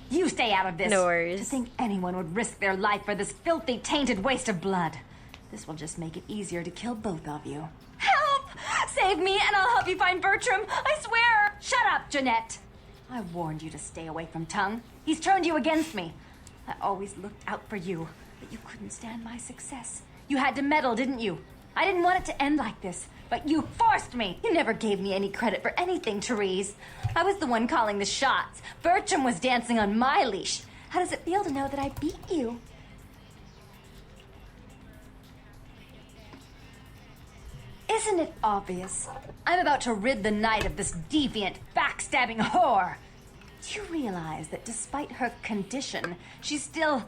You stay out of this. No worries. To think anyone would risk their life for this filthy, tainted waste of blood. This will just make it easier to kill both of you. Help! Save me and I'll help you find Bertram. I swear! Shut up, Jeanette. I warned you to stay away from Tongue. He's turned you against me. I always looked out for you, but you couldn't stand my success. You had to meddle, didn't you? I didn't want it to end like this, but you forced me. You never gave me any credit for anything, Therese. I was the one calling the shots. Bertram was dancing on my leash. How does it feel to know that I beat you? Isn't it obvious? I'm about to rid the night of this deviant, backstabbing whore. Do you realize that despite her condition, she still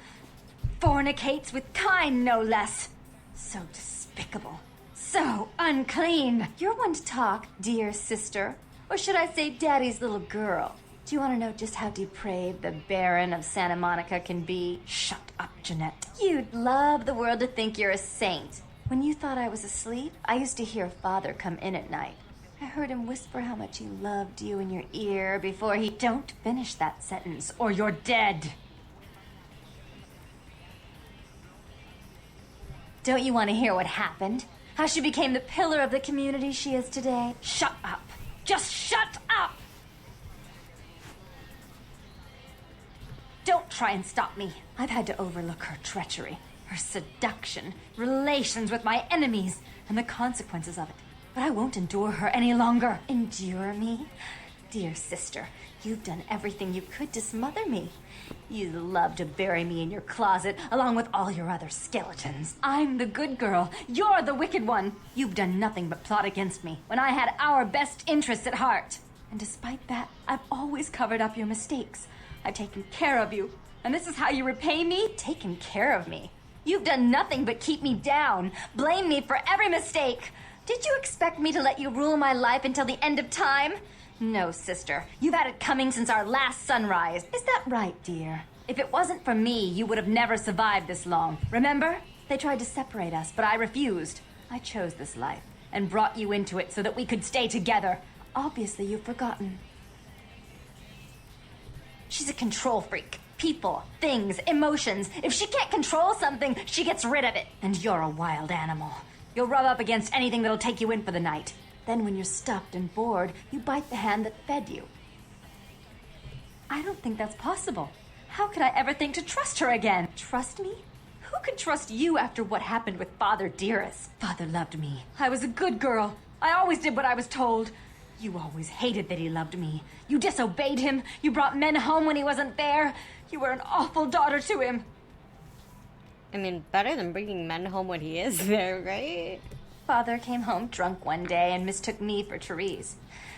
fornicates with kind, no less? So despicable. So unclean. You're one to talk, dear sister. Or should I say daddy's little girl? Do you want to know just how depraved the Baron of Santa Monica can be? Shut up, Jeanette. You'd love the world to think you're a saint. When you thought I was asleep, I used to hear Father come in at night. I heard him whisper how much he loved you in your ear before he... Don't finish that sentence, or you're dead. Don't you want to hear what happened? How she became the pillar of the community she is today? Shut up. Just shut up! Don't try and stop me. I've had to overlook her treachery, her seduction, relations with my enemies, and the consequences of it. But I won't endure her any longer. Endure me? Dear sister, you've done everything you could to smother me. You love to bury me in your closet, along with all your other skeletons. I'm the good girl. You're the wicked one. You've done nothing but plot against me, when I had our best interests at heart. And despite that, I've always covered up your mistakes. I've taken care of you. And this is how you repay me? Taken care of me. You've done nothing but keep me down, blame me for every mistake. Did you expect me to let you rule my life until the end of time? No, sister. You've had it coming since our last sunrise. Is that right, dear? If it wasn't for me, you would have never survived this long. Remember? They tried to separate us, but I refused. I chose this life and brought you into it so that we could stay together. Obviously, you've forgotten. She's a control freak. People, things, emotions. If she can't control something, she gets rid of it. And you're a wild animal. You'll rub up against anything that'll take you in for the night. Then when you're stuffed and bored, you bite the hand that fed you. I don't think that's possible. How could I ever think to trust her again? Trust me? Who could trust you after what happened with Father Dearest? Father loved me. I was a good girl. I always did what I was told. You always hated that he loved me. You disobeyed him. You brought men home when he wasn't there. You were an awful daughter to him. I mean, better than bringing men home when he is there, right? Father came home drunk one day and mistook me for Therese.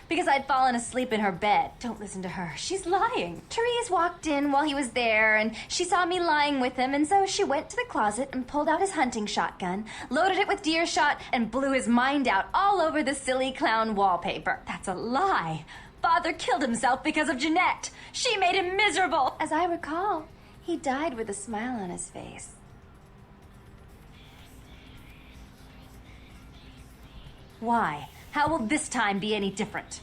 Because I'd fallen asleep in her bed. Don't listen to her. She's lying. Therese walked in while he was there, and she saw me lying with him, and so she went to the closet and pulled out his hunting shotgun, loaded it with deer shot, and blew his mind out all over the silly clown wallpaper. That's a lie. Father killed himself because of Jeanette. She made him miserable. As I recall, he died with a smile on his face. Why? How will this time be any different?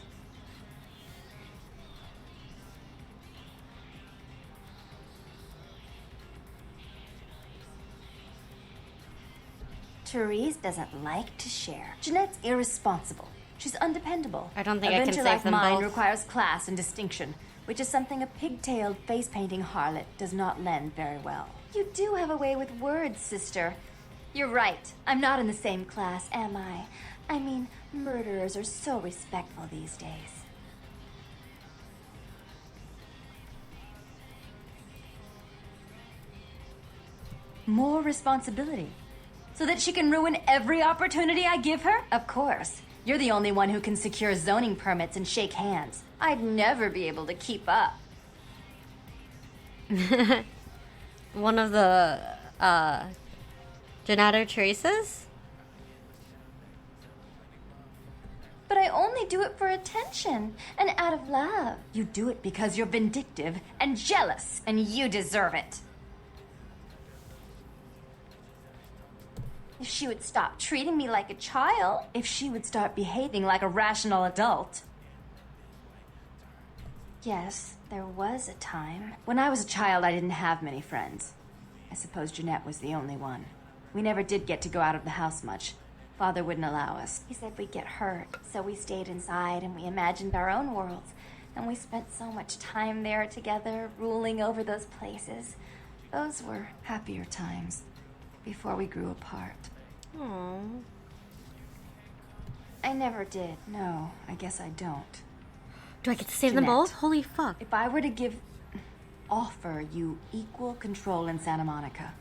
Therese doesn't like to share. Jeanette's irresponsible. She's undependable. I don't think I can save them mine both. requires class and distinction, which is something a pigtailed, face-painting harlot does not lend very well. You do have a way with words, sister. You're right. I'm not in the same class, am I? I mean, murderers are so respectful these days. More responsibility. So that she can ruin every opportunity I give her? Of course. You're the only one who can secure zoning permits and shake hands. I'd never be able to keep up. One of the, Jeanette or Therese's? But I only do it for attention and out of love. You do it because you're vindictive and jealous, and you deserve it. If she would stop treating me like a child, if she would start behaving like a rational adult. Yes, there was a time. When I was a child, I didn't have many friends. I suppose Jeanette was the only one. We never did get to go out of the house much. Father wouldn't allow us. He said we'd get hurt, so we stayed inside and we imagined our own worlds. And we spent so much time there together, ruling over those places. Those were happier times, before we grew apart. Aww. I never did. No, I guess I don't. Do I get to save them Jeanette, both? Holy fuck. If I were to offer you equal control in Santa Monica,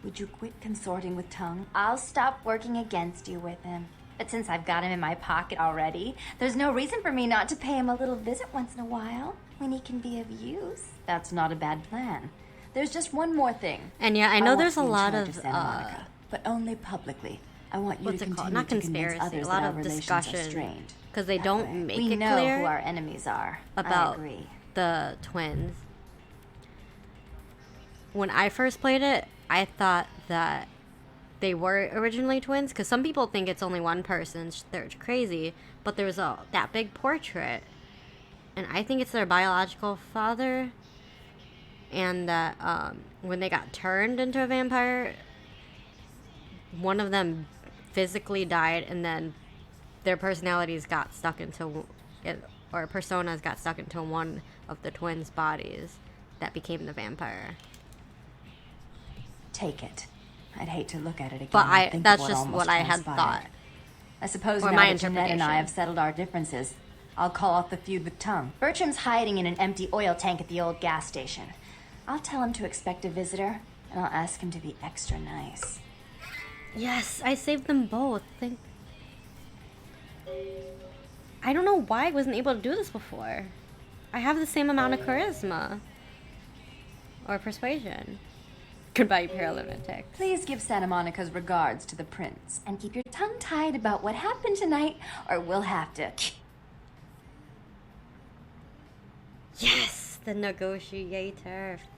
would you quit consorting with Tongue? I'll stop working against you with him. But since I've got him in my pocket already, there's no reason for me not to pay him a little visit once in a while, when he can be of use. That's not a bad plan. There's just one more thing. And yeah, I know there's a want you in lot charge of Santa Monica, but only publicly. I want you what's to it called? continue Not to convince conspiracy. others A lot that our of relations are discussion strained. because they That don't way, make we it know clear who our enemies are. I about agree. the twins. When I first played it, I thought that they were originally twins because some people think it's only one person. They're crazy, but there's that big portrait, and I think it's their biological father. And that when they got turned into a vampire, one of them physically died, and then their personalities got stuck into, or personas got stuck into one of the twins' bodies that became the vampire. Take it. I'd hate to look at it again. But think that's of just almost what I had transpired. thought. I suppose Or now my that Jeanette and I interpretation. have settled our differences, I'll call off the feud with Tongue. Bertram's hiding in an empty oil tank at the old gas station. I'll tell him to expect a visitor, and I'll ask him to be extra nice. Yes, I saved them both. I don't know why I wasn't able to do this before. I have the same amount of charisma. Or persuasion. Goodbye, paralytic. Please give Santa Monica's regards to the prince, and keep your tongue tied about what happened tonight, or we'll have to... Yes, the negotiator.